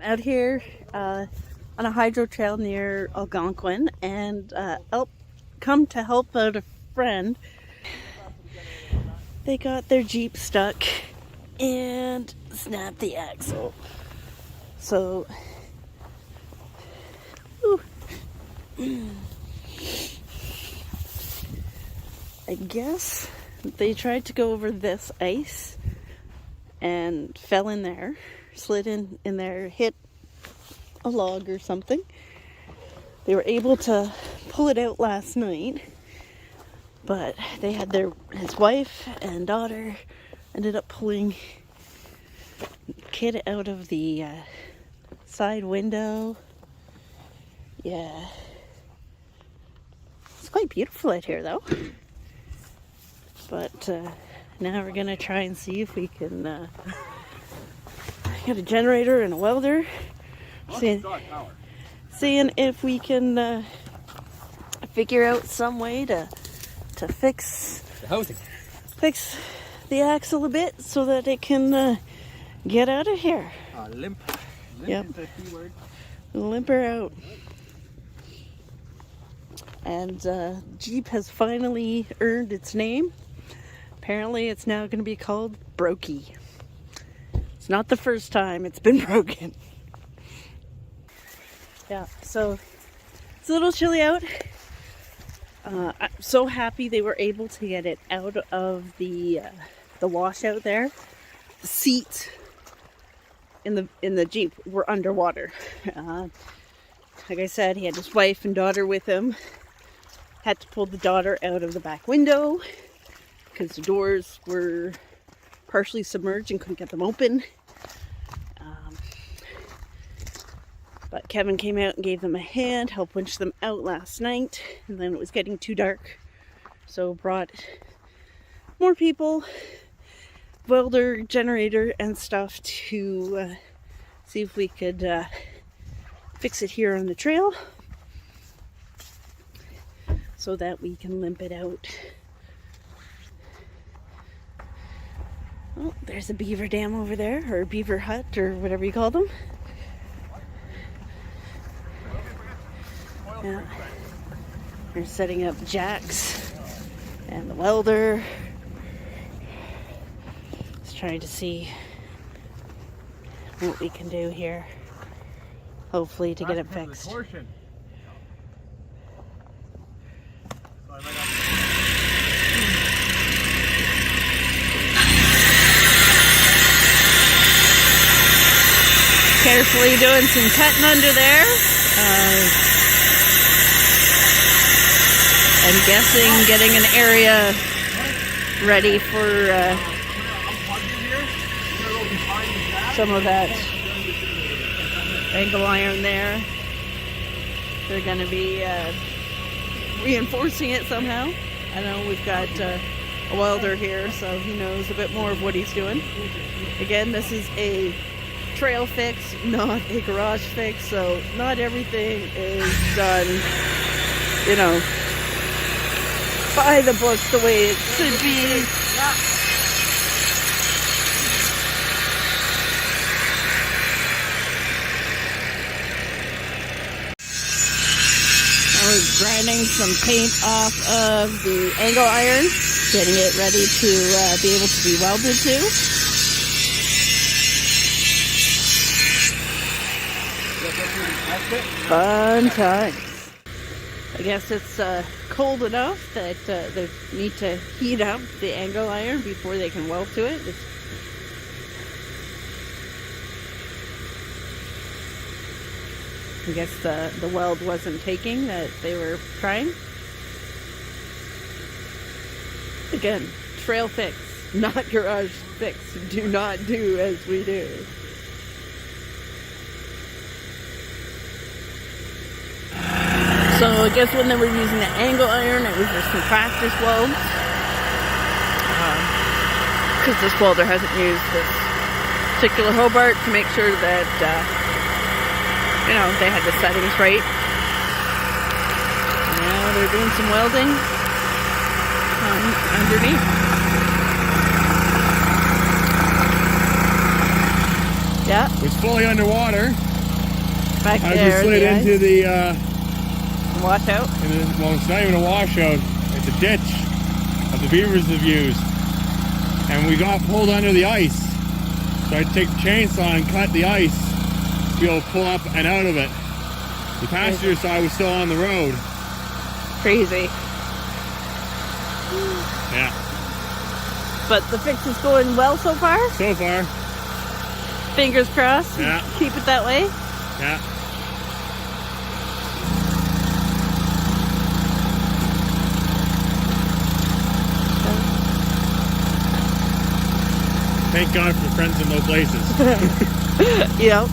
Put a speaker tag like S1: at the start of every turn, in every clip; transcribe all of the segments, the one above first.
S1: out here on a hydro trail near Algonquin and come to help out a friend. They got their Jeep stuck and snapped the axle. So, I guess they tried to go over this ice and fell in there, slid in there, hit a log or something. They were able to pull it out last night, but they had his wife and daughter ended up pulling the kid out of the side window. Yeah, it's quite beautiful out here though. But now we're gonna try and see if we can get a generator and a welder. Seeing if we can figure out some way to fix the axle a bit so that it can get out of here.
S2: Limp
S1: Yep.
S2: is the key word.
S1: Limp her out. And Jeep has finally earned its name. Apparently it's now going to be called Brokey. It's not the first time it's been broken. Yeah, so it's a little chilly out. I'm so happy they were able to get it out of the washout there. The seats in the Jeep were underwater. Like I said, he had his wife and daughter with him. Had to pull the daughter out of the back window because the doors were partially submerged and couldn't get them open. But Kevin came out and gave them a hand, helped winch them out last night, and then it was getting too dark, so brought more people, welder, generator, and stuff to see if we could fix it here on the trail so that we can limp it out. Oh, there's a beaver dam over there, or a beaver hut, or whatever you call them. Yeah. We're setting up jacks and the welder. Just trying to see what we can do here. Hopefully to get it fixed. Carefully doing some cutting under there. I'm guessing getting an area ready for some of that angle iron there. They're going to be reinforcing it somehow. I know we've got a welder here, so he knows a bit more of what he's doing. Again, this is a trail fix, not a garage fix, so not everything is done, you know, by the book the way it should be. I was grinding some paint off of the angle iron, getting it ready to be able to be welded to. Fun times. I guess it's cold enough that they need to heat up the angle iron before they can weld to it. I guess the weld wasn't taking that they were trying. Again, trail fix, not garage fix. Do not do as we do. So I guess when they were using the angle iron, it was just some practice welds. Because this welder hasn't used this particular Hobart to make sure that, you know, they had the settings right. Now they're doing some welding underneath. Yeah.
S2: It's fully underwater.
S1: Back
S2: I
S1: there,
S2: just slid
S1: the
S2: into
S1: ice.
S2: the,
S1: Watch out.
S2: well, it's not even a washout. It's a ditch that the beavers have used. And we got pulled under the ice. So I take the chainsaw and cut the ice to be able to pull up and out of it. The passenger side was still on the road.
S1: Crazy.
S2: Yeah.
S1: But the fix is going well so far.
S2: So far.
S1: Fingers crossed.
S2: Yeah.
S1: Keep it that way.
S2: Yeah. Thank God for friends in low places.
S1: Yeah.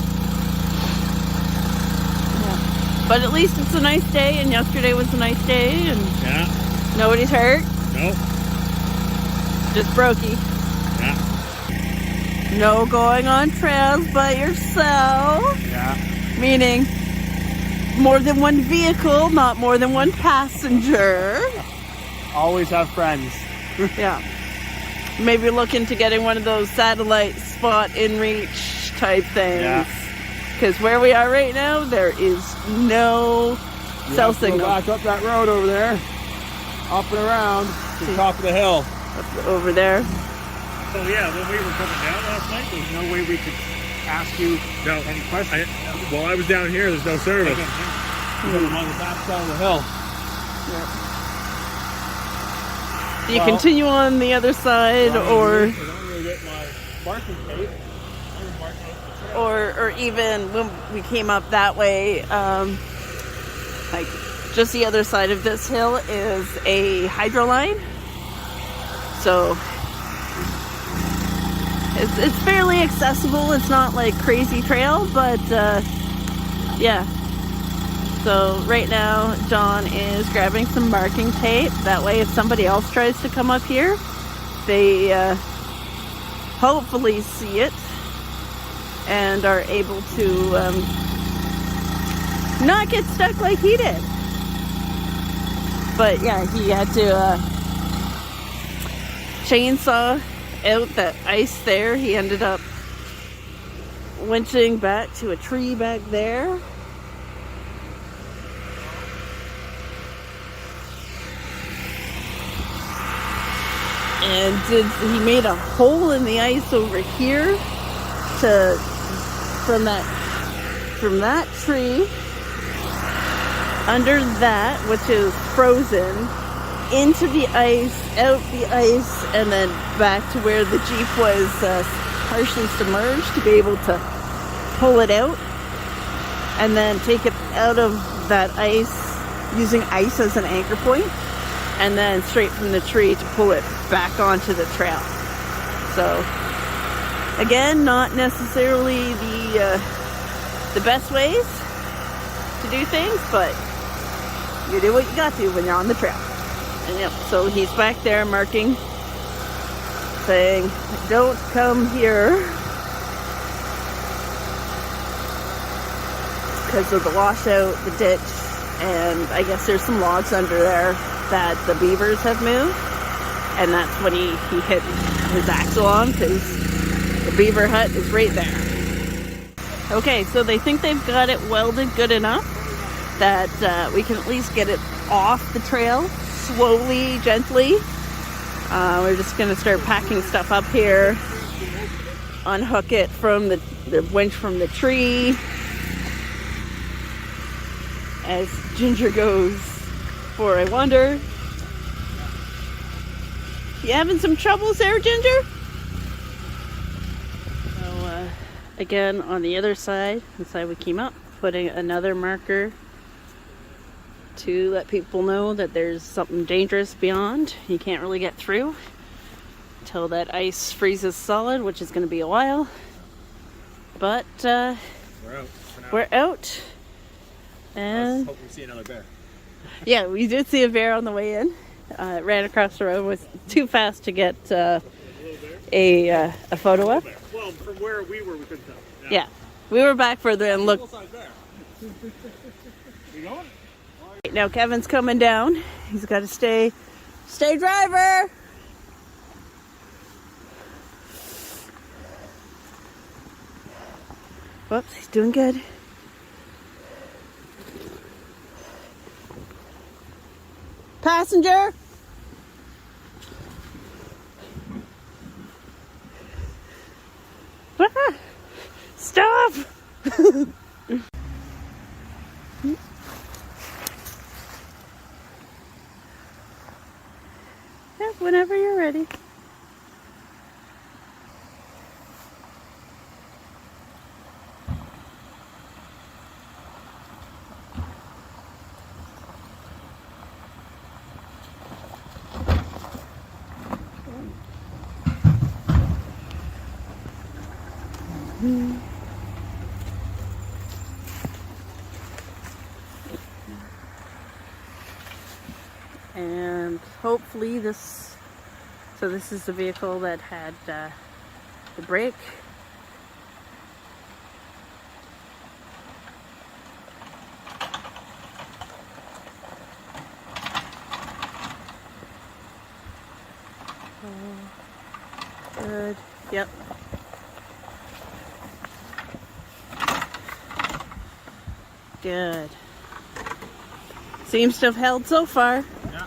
S1: But at least it's a nice day, and yesterday was a nice day, and
S2: Yeah.
S1: nobody's hurt.
S2: No.
S1: Just brokey.
S2: Yeah.
S1: No going on trails by yourself.
S2: Yeah.
S1: Meaning more than one vehicle, not more than one passenger.
S2: Always have friends.
S1: Yeah. Maybe look into getting one of those satellite spot in reach type things.
S2: Yeah.
S1: Because where we are right now, there is no cell signal.
S2: Go back up that road over there, up and around to the top of the hill.
S1: Up over there.
S2: So yeah, when we were coming down last night, there's no way we could ask you any questions. While I was down here, there's no service. I'm on the back side of the hill.
S1: Do you continue on the other side, or even when we came up that way, like just the other side of this hill is a hydro line. So it's fairly accessible. It's not like crazy trail, but yeah. So right now, John is grabbing some marking tape. That way, if somebody else tries to come up here, they hopefully see it and are able to not get stuck like he did. But yeah, he had to chainsaw out that ice there. He ended up winching back to a tree back there. And he made a hole in the ice over here from that tree under that, which is frozen, into the ice, out the ice, and then back to where the Jeep was partially submerged to be able to pull it out and then take it out of that ice using ice as an anchor point, and then straight from the tree to pull it back onto the trail. So again, not necessarily the best ways to do things, but you do what you got to when you're on the trail. And yep, so he's back there marking, saying, don't come here because of the washout, the ditch, and I guess there's some logs under there that the beavers have moved, and that's what he hit his axle on, because the beaver hut is right there. Okay, so they think they've got it welded good enough that we can at least get it off the trail slowly, gently. We're just going to start packing stuff up here, unhook it from the winch from the tree as Ginger goes for a wander. You having some troubles there, Ginger? So again, on the other side, the side we came up, putting another marker to let people know that there's something dangerous beyond. You can't really get through until that ice freezes solid, which is going to be a while. But we're out for now. We're out. And
S2: let's hope we see another bear.
S1: Yeah, we did see a bear on the way in. It ran across the road. It was too fast to get a photo of.
S2: Well, from where we were, we couldn't tell.
S1: Yeah, we were back further and looked.
S2: You going?
S1: Right, now Kevin's coming down. He's got to stay driver. Whoops, he's doing good. Passenger! Ah, stop! Yeah, whenever you're ready. And hopefully this, so this is the vehicle that had the brake. Good. Yep. Good. Seems to have held so far.
S2: Yeah.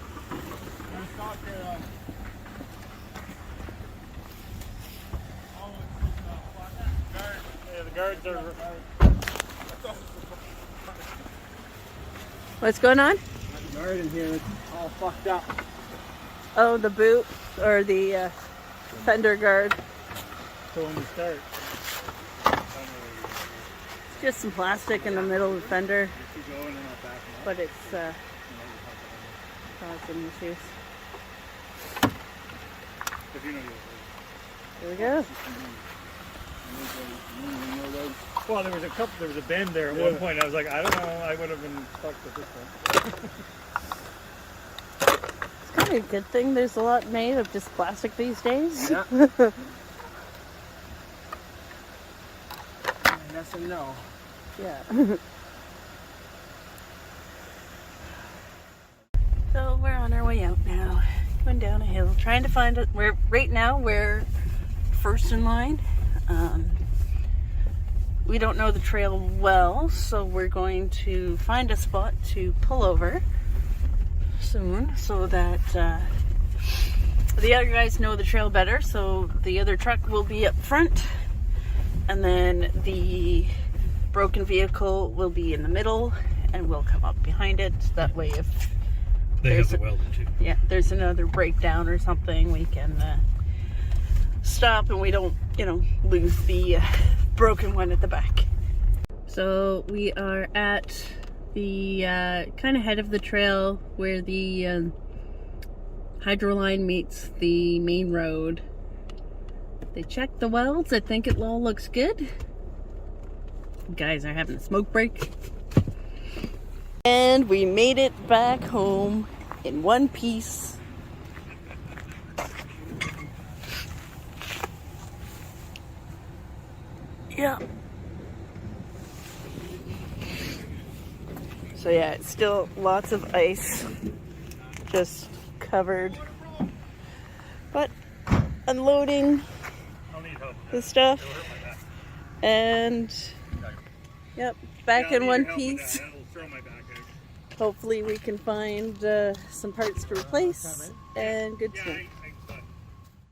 S2: The guards are.
S1: What's going on?
S3: The guard in here is all fucked up.
S1: Oh, the boot or the fender guard.
S2: So when you start,
S1: Just some plastic in the middle of the fender,
S2: you go and then I'll back them up.
S1: but it's causing issues.
S2: If you know
S1: There we go.
S2: Well, there was a bend there at one point. I was like, I don't know, I would have been stuck with this one.
S1: It's kind of a good thing there's a lot made of just plastic these days.
S3: Yeah. Yes and no.
S1: Yeah. So we're on our way out now, going down a hill, trying to find it. Right now we're first in line. We don't know the trail well, so we're going to find a spot to pull over soon, so that the other guys know the trail better. So the other truck will be up front, and then the broken vehicle will be in the middle, and we'll come up behind it. That way, if
S2: They have the welder too.
S1: yeah, there's another breakdown or something, we can stop and we don't, lose the broken one at the back. So we are at the kind of head of the trail where the hydro line meets the main road. They checked the welds. I think it all looks good. Guys are having a smoke break. And we made it back home in one piece. Yeah. So yeah, it's still lots of ice, just covered. But unloading
S2: I'll need help.
S1: the stuff,
S2: It'll hurt my back.
S1: and yep, back
S2: Yeah, I'll
S1: in
S2: need
S1: one
S2: your help with
S1: piece.
S2: that. That'll throw my back out.
S1: Hopefully we can find some parts to replace, and good to
S2: Yeah,
S1: know.